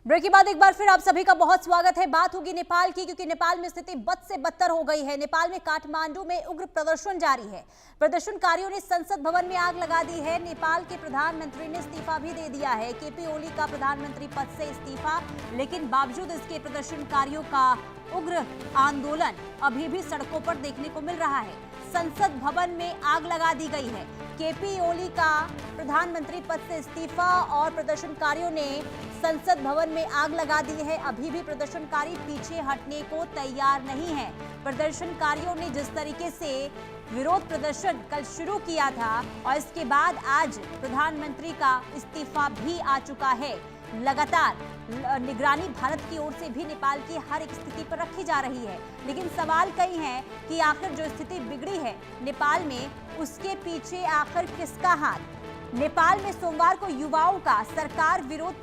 Break के बाद एक बार फिर आप सभी का बहुत स्वागत है। बात होगी नेपाल की, क्योंकि नेपाल में स्थिति बद से बदतर हो गई है। नेपाल में काठमांडू में उग्र प्रदर्शन जारी है। प्रदर्शनकारियों ने संसद भवन में आग लगा दी है। नेपाल के प्रधानमंत्री ने इस्तीफा भी दे दिया है। केपी ओली का प्रधानमंत्री पद से इस्तीफा, लेकिन बावजूद इसके प्रदर्शनकारियों का उग्र आंदोलन अभी भी सड़कों पर देखने को मिल रहा है। संसद भवन में आग लगा दी गई है। केपी ओली का प्रधानमंत्री पद से इस्तीफा और प्रदर्शनकारियों ने संसद भवन में आग लगा दी है। अभी भी प्रदर्शनकारी पीछे हटने को तैयार नहीं है। प्रदर्शनकारियों ने जिस तरीके से विरोध प्रदर्शन कल शुरू किया था और इसके बाद आज प्रधानमंत्री का इस्तीफा भी आ चुका है। लगातार निगरानी भारत की ओर से भी नेपाल की हर एक स्थिति पर रखी जा रही है, लेकिन सवाल कई हैं कि आखिर जो स्थिति बिगड़ी है नेपाल में, उसके पीछे आखिर किसका हाथ। नेपाल में सोमवार को युवाओं का सरकारी विरोध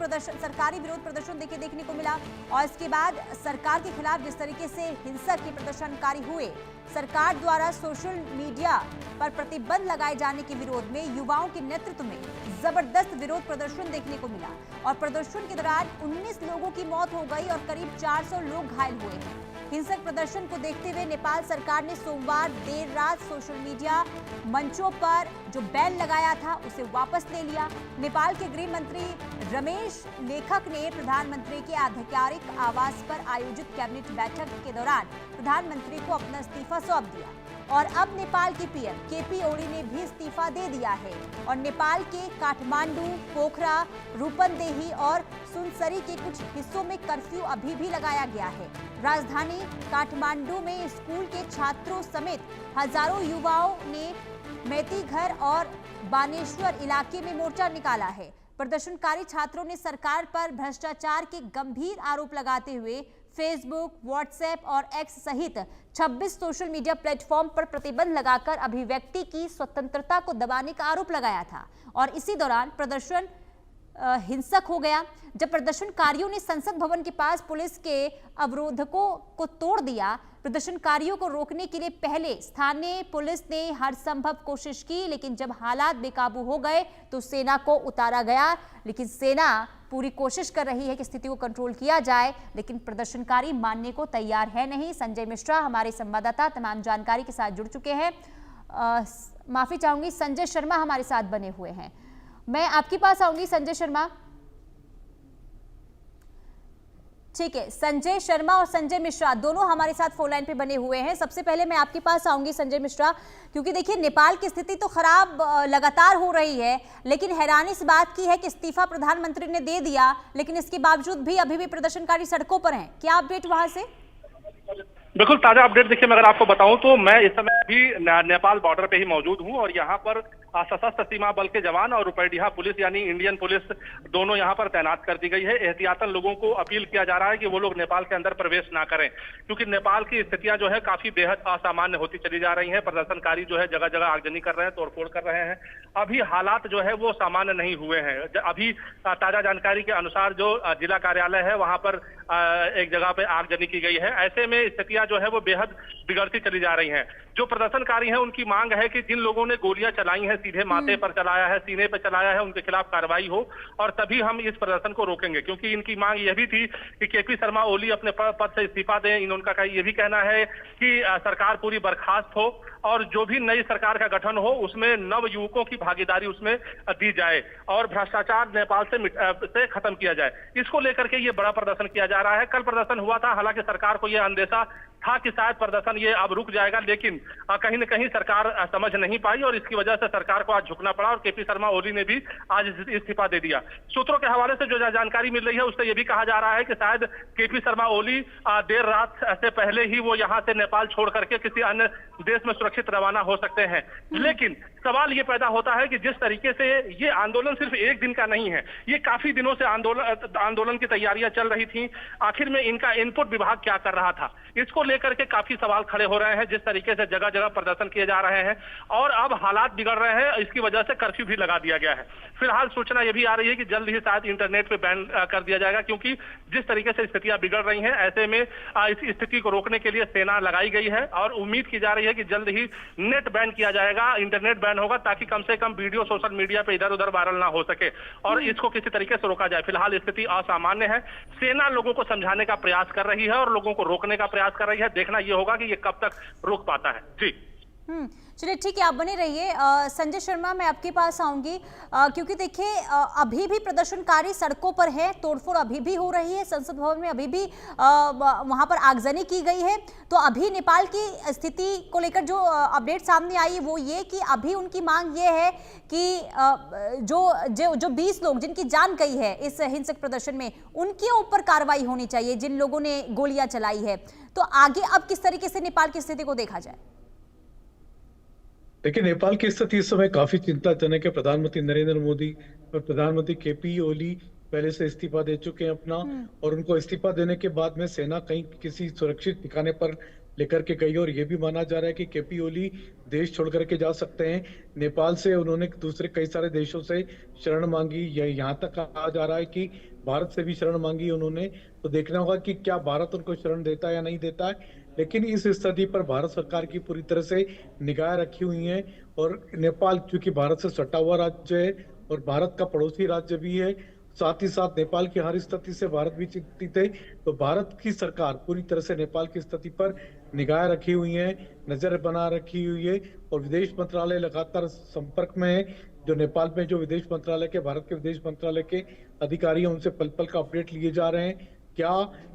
प्रदर्शन देखने को मिला और इसके बाद सरकार के खिलाफ जिस तरीके से हिंसक के प्रदर्शनकारी हुए, सरकार द्वारा सोशल मीडिया पर प्रतिबंध लगाए जाने के विरोध में युवाओं के नेतृत्व में जबरदस्त विरोध प्रदर्शन देखने को मिला और प्रदर्शन के दौरान 19 लोगों की मौत हो गई और करीब 400 लोग घायल हुए हैं। हिंसक प्रदर्शन को देखते हुए नेपाल सरकार ने सोमवार देर रात सोशल मीडिया मंचों पर जो बैन लगाया था उसे वापस ले लिया। नेपाल के गृह मंत्री रमेश लेखक ने प्रधानमंत्री के आधिकारिक आवास पर आयोजित कैबिनेट बैठक के दौरान प्रधानमंत्री को अपना इस्तीफा सौंप दिया और अब नेपाल के पीएम केपी ओली ने भी इस्तीफा दे दिया है और नेपाल के काठमांडू, पोखरा, रूपन्देही और सुनसरी के कुछ हिस्सों में कर्फ्यू अभी भी लगाया गया है। राजधानी काठमांडू में स्कूल के छात्रों समेत हजारों युवाओं ने मेतीघर और बानेश्वर इलाके में मोर्चा निकाला है। प्रदर्शनकारी छात्रों ने सरकार पर भ्रष्टाचार के गंभीर आरोप लगाते हुए फेसबुक, व्हाट्सएप और एक्स सहित 26 सोशल मीडिया प्लेटफॉर्म पर प्रतिबंध लगाकर अभिव्यक्ति की स्वतंत्रता को दबाने का आरोप लगाया था और इसी दौरान प्रदर्शन हिंसक हो गया। जब प्रदर्शनकारियों ने संसद भवन के पास पुलिस के अवरोधकों को तोड़ दिया, प्रदर्शनकारियों को रोकने के लिए पहले स्थानीय पुलिस ने हर संभव कोशिश की, लेकिन जब हालात बेकाबू हो गए तो सेना को उतारा गया। लेकिन सेना पूरी कोशिश कर रही है कि स्थिति को कंट्रोल किया जाए, लेकिन प्रदर्शनकारी मानने को तैयार है नहीं। संजय मिश्रा हमारे संवाददाता तमाम जानकारी के साथ जुड़ चुके हैं। माफी चाहूंगी, संजय शर्मा हमारे साथ बने हुए हैं। मैं आपके पास आऊंगी संजय शर्मा। ठीक है, संजय शर्मा और संजय मिश्रा दोनों हमारे साथ फोन लाइन पे बने हुए हैं। सबसे पहले मैं आपके पास आऊंगी संजय मिश्रा, क्योंकि देखिए नेपाल की स्थिति तो खराब लगातार हो रही है, लेकिन हैरानी इस बात की है कि इस्तीफा प्रधानमंत्री ने दे दिया, लेकिन इसके बावजूद भी अभी भी प्रदर्शनकारी सड़कों पर हैं। क्या अपडेट वहां से? बिल्कुल ताजा अपडेट देखिए, मैं अगर आपको बताऊं तो मैं इस समय भी नेपाल बॉर्डर पे ही मौजूद हूं और यहाँ पर सशस्त्र सीमा बल के जवान और रुपैडिहा पुलिस यानी इंडियन पुलिस दोनों यहाँ पर तैनात कर दी गई है। एहतियातन लोगों को अपील किया जा रहा है कि वो लोग नेपाल के अंदर प्रवेश ना करें, क्योंकि नेपाल की स्थितियां जो है काफी बेहद असामान्य होती चली जा रही हैं। प्रदर्शनकारी जो है जगह जगह आगजनी कर रहे हैं, तोड़फोड़ कर रहे हैं। अभी हालात जो है वो सामान्य नहीं हुए हैं। अभी ताजा जानकारी के अनुसार जो जिला कार्यालय है वहां पर एक जगह पे आगजनी की गई है। ऐसे में स्थितियां जो है वो बेहद बिगड़ती चली जा रही हैं। जो प्रदर्शनकारी हैं उनकी मांग है कि जिन लोगों ने गोलियां चलाई हैं, सीधे माथे पर चलाया है, सीने पर चलाया है, उनके खिलाफ कार्रवाई हो और तभी हम इस प्रदर्शन को रोकेंगे। क्योंकि इनकी मांग यह भी थी कि केपी शर्मा ओली अपने पद से इस्तीफा दें। इनका ये भी कहना है कि सरकार पूरी बर्खास्त हो और जो भी नई सरकार का गठन हो उसमें नव युवकों की भागीदारी उसमें दी जाए और भ्रष्टाचार नेपाल से खत्म किया जाए। इसको लेकर के ये बड़ा प्रदर्शन किया जा रहा है। कल प्रदर्शन हुआ था, हालांकि सरकार को यह अंदेशा था कि शायद प्रदर्शन ये अब रुक जाएगा, लेकिन कहीं न कहीं सरकार समझ नहीं पाई और इसकी वजह से सरकार को आज झुकना पड़ा और केपी शर्मा ओली ने भी आज इस्तीफा दे दिया। सूत्रों के हवाले से जो जानकारी मिल रही है उससे ये भी कहा जा रहा है कि शायद केपी शर्मा ओली देर रात से पहले ही वो यहाँ से नेपाल छोड़ करके किसी अन्य देश में सुरक्षित रवाना हो सकते हैं। लेकिन सवाल ये पैदा होता है कि जिस तरीके से ये आंदोलन सिर्फ एक दिन का नहीं है, ये काफी दिनों से आंदोलन की तैयारियां चल रही थी। आखिर में इनका इनपुट विभाग क्या कर रहा था, इसको लेकर के काफी सवाल खड़े हो रहे हैं। जिस तरीके से जगह जगह प्रदर्शन किए जा रहे हैं और अब हालात बिगड़ रहे हैं, इसकी वजह से कर्फ्यू भी लगा दिया गया है। फिलहाल सूचना यह भी आ रही है कि जल्द ही शायद इंटरनेट पे बैन कर दिया जाएगा, क्योंकि जिस तरीके से स्थितियां बिगड़ रही हैं ऐसे में इस स्थिति को रोकने के लिए सेना लगाई गई है और उम्मीद की जा रही है कि जल्द ही होगी, नेट बैन किया जाएगा, इंटरनेट बैन होगा, ताकि कम से कम वीडियो सोशल मीडिया पे इधर उधर वायरल ना हो सके और इसको किसी तरीके से रोका जाए। फिलहाल स्थिति असामान्य है। सेना लोगों को समझाने का प्रयास कर रही है और लोगों को रोकने का प्रयास कर रही है। देखना यह होगा कि ये कब तक रोक पाता है। जी चलिए ठीक है, आप बने रहिए। संजय शर्मा, मैं आपके पास आऊंगी क्योंकि देखिए अभी भी प्रदर्शनकारी सड़कों पर हैं, तोड़फोड़ अभी भी हो रही है, संसद भवन में अभी भी वहां पर आगजनी की गई है। तो अभी नेपाल की स्थिति को लेकर जो अपडेट सामने आई है वो ये कि अभी उनकी मांग ये है कि जो 20 लोग जिनकी जान गई है इस हिंसक प्रदर्शन में, उनके ऊपर कार्रवाई होनी चाहिए जिन लोगों ने गोलियां चलाई है। तो आगे अब किस तरीके से नेपाल की स्थिति को देखा जाए? देखिए, नेपाल की स्थिति इस समय काफी चिंताजनक है। प्रधानमंत्री नरेंद्र मोदी और प्रधानमंत्री केपी ओली पहले से इस्तीफा दे चुके हैं अपना, और उनको इस्तीफा देने के बाद में सेना कहीं किसी सुरक्षित ठिकाने पर लेकर के गई, और ये भी माना जा रहा है कि केपी ओली देश छोड़ करके जा सकते हैं। नेपाल से उन्होंने दूसरे कई सारे देशों से शरण मांगी, यहाँ तक कहा जा रहा है कि भारत से भी शरण मांगी उन्होंने। तो देखना होगा कि क्या भारत उनको शरण देता है या नहीं देता है। लेकिन इस स्थिति पर भारत सरकार की पूरी तरह से निगाह रखी हुई है, और नेपाल चूंकि भारत से सटा हुआ राज्य है और भारत का पड़ोसी राज्य भी है, साथ ही साथ नेपाल की हर स्थिति से भारत भी चिंतित है। तो भारत की सरकार पूरी तरह से नेपाल की स्थिति पर निगाह रखी हुई है, नजर बना रखी हुई है, और विदेश मंत्रालय लगातार संपर्क में है। जो नेपाल में जो विदेश मंत्रालय के, भारत के विदेश मंत्रालय के अधिकारी हैं, उनसे पल पल का अपडेट लिए जा रहे हैं। क्या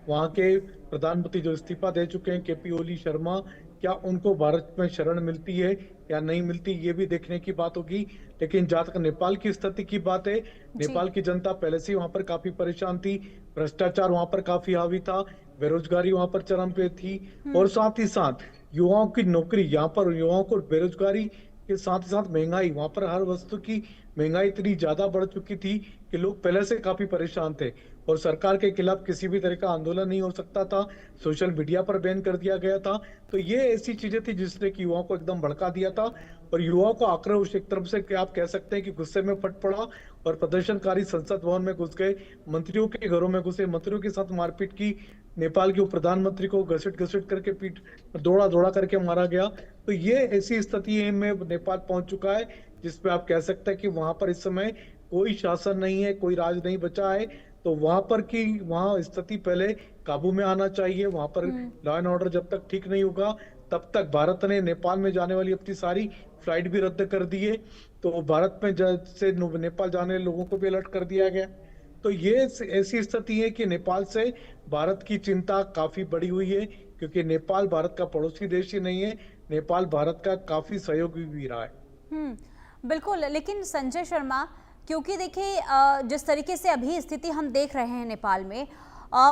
वहां के प्रधानमंत्री जो इस्तीफा दे चुके हैं केपी ओली शर्मा, क्या उनको भारत में शरण मिलती है या नहीं मिलती, ये भी देखने की बात होगी। लेकिन जहां तक नेपाल की स्थिति की बात है, नेपाल की जनता पहले से वहां पर काफी परेशान थी, भ्रष्टाचार वहां पर काफी हावी था, बेरोजगारी वहां पर चरम पे थी, और साथ ही साथ युवाओं की नौकरी, यहाँ पर युवाओं को बेरोजगारी के साथ ही साथ महंगाई, वहां पर हर वस्तु की महंगाई इतनी ज्यादा बढ़ चुकी थी कि लोग पहले से काफी परेशान थे, और सरकार के खिलाफ किसी भी तरह का आंदोलन नहीं हो सकता था, सोशल मीडिया पर बैन कर दिया गया था। तो ये ऐसी चीजें थी जिसने कि युवाओं को एकदम भड़का दिया था, और युवाओं को आक्रोश एक तरफ से आप कह सकते हैं कि गुस्से में फट पड़ा, और प्रदर्शनकारी संसद भवन में घुस गए, मंत्रियों के घरों में घुसे, मंत्रियों के साथ मारपीट की, नेपाल के प्रधानमंत्री को घसीट घसीट करके पीठ दौड़ा दौड़ा करके मारा गया। तो ये ऐसी स्थिति में नेपाल पहुंच चुका है जिसपे आप कह सकते हैं कि वहां पर इस समय कोई शासन नहीं है, कोई राज नहीं बचा है। तो वहां स्थिति पहले काबू में आना चाहिए। वहां पर लॉ एंड ऑर्डर जब तक ठीक नहीं होगा तब तक भारत ने नेपाल में जाने वाली अपनी सारी फ्लाइट भी रद्द कर दी है। तो भारत में से नेपाल जाने वाले लोगों को भी अलर्ट कर दिया गया। तो ये ऐसी स्थिति है कि नेपाल से भारत की चिंता काफी बढ़ी हुई है, क्योंकि नेपाल भारत का पड़ोसी देश ही नहीं है, नेपाल भारत का काफी सहयोगी भी रहा है। बिल्कुल, लेकिन संजय शर्मा, क्योंकि देखिए जिस तरीके से अभी स्थिति हम देख रहे हैं नेपाल में,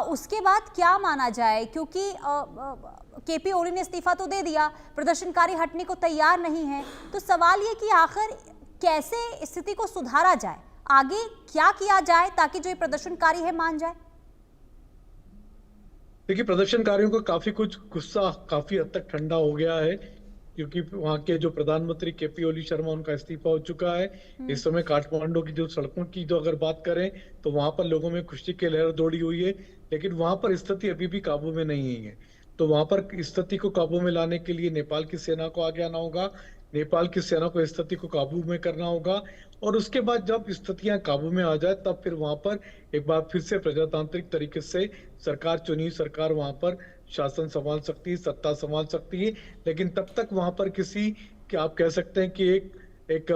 उसके बाद क्या माना जाए, क्योंकि केपी ओली ने इस्तीफा तो दे दिया, प्रदर्शनकारी हटने को तैयार नहीं है। तो सवाल ये कि आखिर कैसे स्थिति को सुधारा जाए, आगे क्या किया जाए ताकि जो ये प्रदर्शनकारी है मान जाए? देखिए, प्रदर्शनकारियों को काफी कुछ गुस्सा काफी हद तक ठंडा हो गया है, क्योंकि वहां के जो प्रधानमंत्री केपी ओली शर्मा, उनका इस्तीफा हो चुका है। इस समय काठमांडू की जो सड़कों की जो अगर बात करें तो वहां पर लोगों में खुशी की लहर दौड़ी हुई है, लेकिन वहां पर स्थिति अभी भी काबू में नहीं है। तो वहां पर स्थिति को काबू में लाने के लिए नेपाल की सेना को आगे आना होगा, नेपाल की सेना को स्थिति को काबू में करना होगा, और उसके बाद जब स्थितियां काबू में आ जाए तब फिर वहां पर एक बार फिर से प्रजातांत्रिक तरीके से सरकार चुनी सरकार वहां पर शासन संभाल सकती है, सत्ता संभाल सकती है। लेकिन तब तक वहां पर क्या आप कह सकते हैं कि एक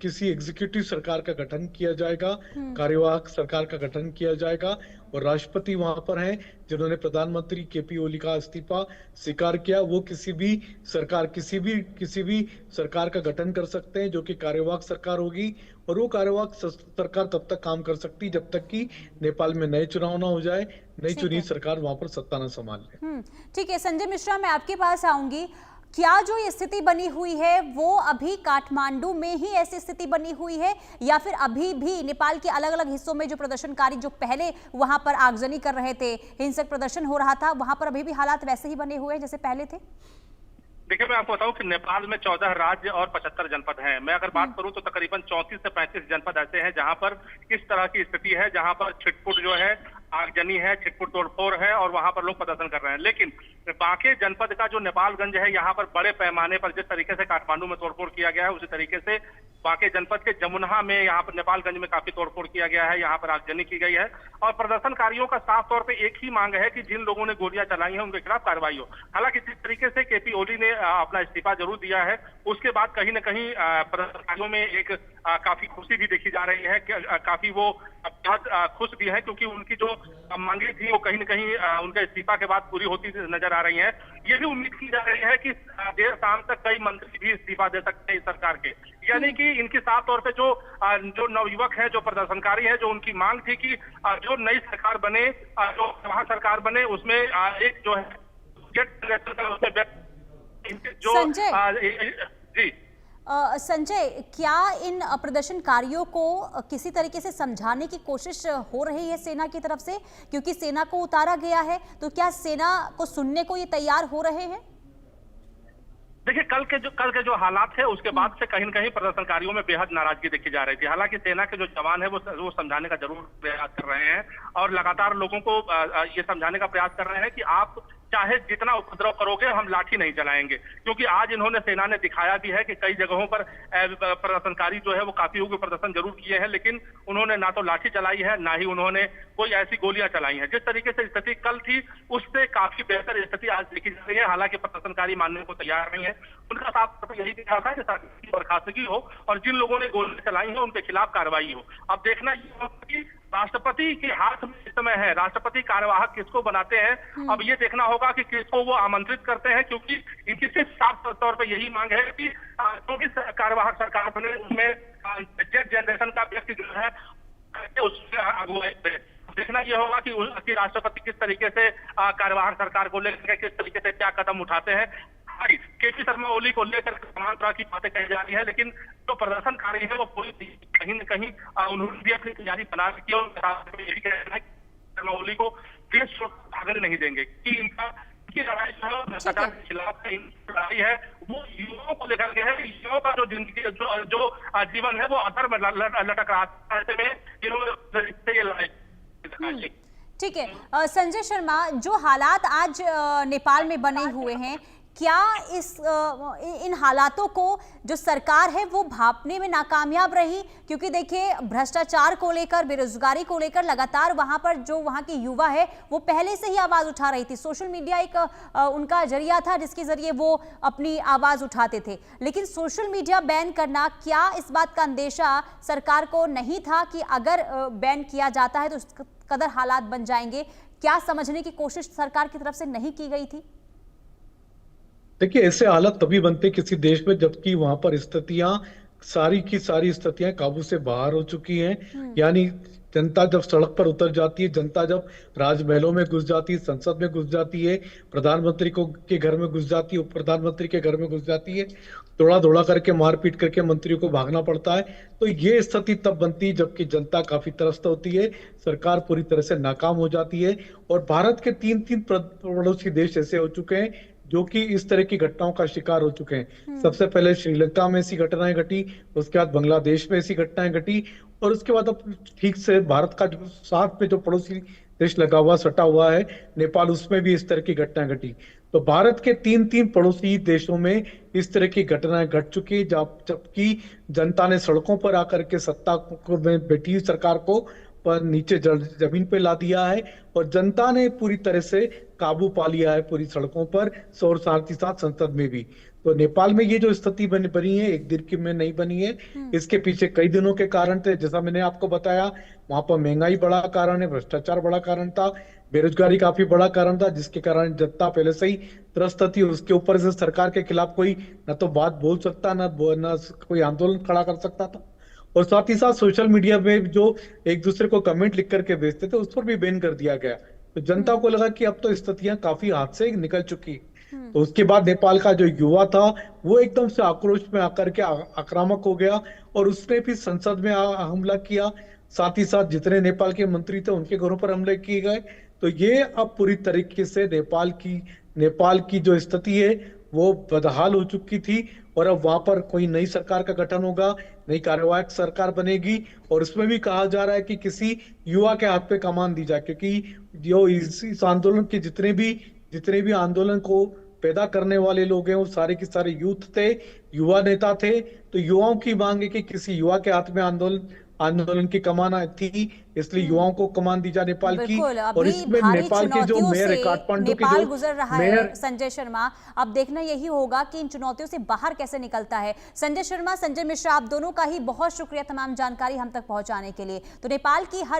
किसी एग्जीक्यूटिव सरकार का गठन किया जाएगा, कार्यवाहक सरकार का गठन किया जाएगा, और राष्ट्रपति वहां पर हैं जिन्होंने प्रधानमंत्री केपी ओली का इस्तीफा स्वीकार किया। वो किसी भी सरकार का गठन कर सकते हैं जो कि कार्यवाहक सरकार होगी, और वो कार्यवाहक सरकार तब तक काम कर सकती है जब तक कि नेपाल में नए चुनाव ना हो जाए, नई चुनी सरकार वहां पर सत्ता न संभाल ले। ठीक है संजय मिश्रा, मैं आपके पास आऊंगी। क्या जो ये स्थिति बनी हुई है वो अभी काठमांडू में ही ऐसी स्थिति बनी हुई है, या फिर अभी भी नेपाल के अलग अलग हिस्सों में जो प्रदर्शनकारी जो पहले वहां पर आगजनी कर रहे थे, हिंसक प्रदर्शन हो रहा था, वहां पर अभी भी हालात वैसे ही बने हुए हैं जैसे पहले थे? देखिए, मैं आपको बताऊं कि नेपाल में 14 राज्य और 75 जनपद हैं। मैं अगर बात करूं तो तकरीबन 34 से 35 जनपद ऐसे हैं जहां पर इस तरह की स्थिति है, जहां पर छिटपुट जो है आगजनी है, छिटपुट तोड़फोड़ है और वहां पर लोग प्रदर्शन कर रहे हैं। लेकिन बांके जनपद का जो नेपालगंज है, यहाँ पर बड़े पैमाने पर जिस तरीके से काठमांडू में तोड़फोड़ किया गया है, उसी तरीके से बांके जनपद के जमुना में, यहाँ पर नेपालगंज में काफी तोड़फोड़ किया गया है, यहाँ पर आगजनी की गई है। और प्रदर्शनकारियों का साफ तौर पे एक ही मांग है कि जिन लोगों ने गोलियां चलाई हैं उनके खिलाफ कार्रवाई हो। हालांकि जिस तरीके से केपी ओली ने अपना इस्तीफा जरूर दिया है, उसके बाद कहीं न कहीं प्रदर्शनकारियों में एक काफी खुशी भी देखी जा रही है, काफी वो बहुत खुश भी है, क्योंकि उनकी जो मांगे थी वो कहीं न कहीं उनके इस्तीफा के बाद पूरी होती नजर आ रही है। ये भी उम्मीद की जा रही है कि देर शाम तक कई मंत्री भी इस्तीफा दे सकते हैं इस सरकार के। यानी कि इनकी साफ तौर पे जो नवयुवक है, जो प्रदर्शनकारी है, जो उनकी मांग थी कि जो नई सरकार बने, जो वहां सरकार बने, उसमें एक जो है जो जी संजय, क्या इन प्रदर्शनकारियों को किसी तरीके से समझाने की कोशिश हो रही है सेना की तरफ से? क्योंकि सेना को उतारा गया है, तो क्या सेना को सुनने को ये तैयार हो रहे हैं? देखिए, कल के जो हालात है, उसके बाद से कहीं न कहीं प्रदर्शनकारियों में बेहद नाराजगी देखी जा रही थी। हालांकि सेना के जो जवान है वो समझाने का जरूर प्रयास कर रहे हैं और लगातार लोगों को ये समझाने का प्रयास कर रहे हैं कि आप चाहे जितना उपद्रव करोगे, हम लाठी नहीं चलाएंगे। क्योंकि आज इन्होंने, सेना ने दिखाया भी है कि कई जगहों पर प्रदर्शनकारी जो है वो काफी उग्र प्रदर्शन जरूर किए हैं, लेकिन उन्होंने ना तो लाठी चलाई है, ना ही उन्होंने कोई ऐसी गोलियां चलाई हैं। जिस तरीके से स्थिति कल थी, उससे काफी बेहतर स्थिति आज देखी जा रही है। हालांकि प्रदर्शनकारी मानने को तैयार नहीं है। उनका साफ यही कहा था कि सरकार की बर्खास्तगी हो और जिन लोगों ने गोलियां चलाई हैं उनके खिलाफ कार्रवाई हो। अब देखना ये होगा कि राष्ट्रपति के हाथ में इस समय है, राष्ट्रपति कार्यवाहक किसको बनाते हैं। अब ये देखना होगा कि किसको वो आमंत्रित करते हैं, क्योंकि इनकी सिर्फ साफ तौर पर यही मांग है कि क्योंकि कार्यवाहक सरकार बने, उसमें जेड जनरेशन का व्यक्ति जो है उसमें अगुवाई करे। देखना यह होगा कि राष्ट्रपति किस तरीके से कार्यवाहक सरकार को लेकर किस तरीके से क्या कदम उठाते हैं। केपी शर्मा ओली को लेकर तमाम तरह की बातें कही जा रही है, लेकिन जो प्रदर्शनकारी है वो पूरी कहीं न कहीं उन्होंने भी अपनी तैयारी बना रखी है और यही कहना है कि शर्मा ओली को देश छोड़ भागने नहीं देंगे कि इनकी लड़ाई जो है भ्रष्टाचार के खिलाफ लड़ाई है, वो युवाओं को लेकर के है। युवाओं का जो जिंदगी जो जीवन है वो अधर में लटक रहा है, ऐसे में इन्होंने ये लड़ाई। ठीक है संजय शर्मा, जो हालात आज नेपाल में बने हुए हैं, क्या इन हालातों को जो सरकार है वो भांपने में नाकामयाब रही? क्योंकि देखिए, भ्रष्टाचार को लेकर, बेरोजगारी को लेकर लगातार वहां पर जो वहां की युवा है वो पहले से ही आवाज उठा रही थी। सोशल मीडिया एक उनका जरिया था जिसके जरिए वो अपनी आवाज उठाते थे। लेकिन सोशल मीडिया बैन करना, क्या इस बात का अंदेशा सरकार को नहीं था कि अगर बैन किया जाता है तो उस कदर हालात बन जाएंगे? क्या समझने की कोशिश सरकार की तरफ से नहीं की गई थी? देखिए, ऐसे हालात तभी बनते किसी देश में जबकि वहां पर स्थितियां, सारी की सारी स्थितियां काबू से बाहर हो चुकी हैं। यानी जनता जब सड़क पर उतर जाती है, जनता जब राजमहलों में घुस जाती है, संसद में घुस जाती है, प्रधानमंत्री को के घर में घुस जाती है, उप प्रधानमंत्री के घर में घुस जाती है, दौड़ा दौड़ा करके मारपीट करके मंत्रियों को भागना पड़ता है। तो ये स्थिति तब बनती है जबकि जनता काफी त्रस्त होती है, सरकार पूरी तरह से नाकाम हो जाती है। और भारत के तीन पड़ोसी देश ऐसे हो चुके हैं जो कि इस तरह की घटनाओं का शिकार हो चुके हैं। सबसे पहले श्रीलंका में ऐसी घटनाएं घटी, उसके बाद बांग्लादेश में ऐसी घटनाएं घटी, और उसके बाद अब ठीक से भारत का जो साथ में जो पड़ोसी देश लगा हुआ, सटा हुआ है, नेपाल, उसमें भी इस तरह की घटनाएं घटी। तो भारत के तीन पड़ोसी देशों में इस तरह की घटनाएं घट चुकी है, जबकि जनता ने सड़कों पर आकर के सत्ता में बैठी सरकार को पर नीचे जमीन पे ला दिया है और जनता ने पूरी तरह से काबू पा लिया है पूरी सड़कों पर, और साथ ही साथ संसद में भी। तो नेपाल में ये जो स्थिति बनी है, एक दिन की में नहीं बनी है। इसके पीछे कई दिनों के कारण थे, जैसा मैंने आपको बताया। वहां पर महंगाई बड़ा कारण है, भ्रष्टाचार बड़ा कारण था, बेरोजगारी काफी बड़ा कारण था, जिसके कारण जनता पहले से ही त्रस्त थी। उसके ऊपर से सरकार के खिलाफ कोई न तो बात बोल सकता, न कोई आंदोलन खड़ा कर सकता था। और साथ ही साथ सोशल मीडिया में जो एक दूसरे को कमेंट लिख करके भेजते थे, उस पर भी बैन कर दिया गया। तो जनता को लगा कि अब तो स्थितियां काफी हाथ से निकल चुकी। तो उसके बाद नेपाल का जो युवा था वो एकदम से आक्रोश में आकर के आक्रामक हो गया और उसने भी संसद में हमला किया। साथ ही साथ जितने नेपाल के मंत्री थे उनके घरों पर हमले किए गए। तो ये अब पूरी तरीके से नेपाल की जो स्थिति है वो बदहाल हो चुकी थी और अब वहां पर कोई नई सरकार का गठन होगा, नई कार्यवाहक सरकार बनेगी और उसमें भी कहा जा रहा है कि किसी युवा के हाथ पे कमान दी जाए, क्योंकि जो इस आंदोलन के जितने भी आंदोलन को पैदा करने वाले लोग हैं वो सारे के सारे यूथ थे, युवा नेता थे। तो युवाओं की मांग है कि किसी युवा के हाथ में आंदोलन की कमान थी, इसलिए युवाओं को कमान दी जाए नेपाल की। बिल्कुल, और अभी इसमें भारी नेपाल के जो चुनौतियों मेयर है, से काठमांडू के नेपाल जो गुजर रहा मेयर है संजय शर्मा। अब देखना यही होगा कि इन चुनौतियों से बाहर कैसे निकलता है संजय शर्मा। संजय मिश्रा, आप दोनों का ही बहुत शुक्रिया तमाम जानकारी हम तक पहुंचाने के लिए। तो नेपाल की हर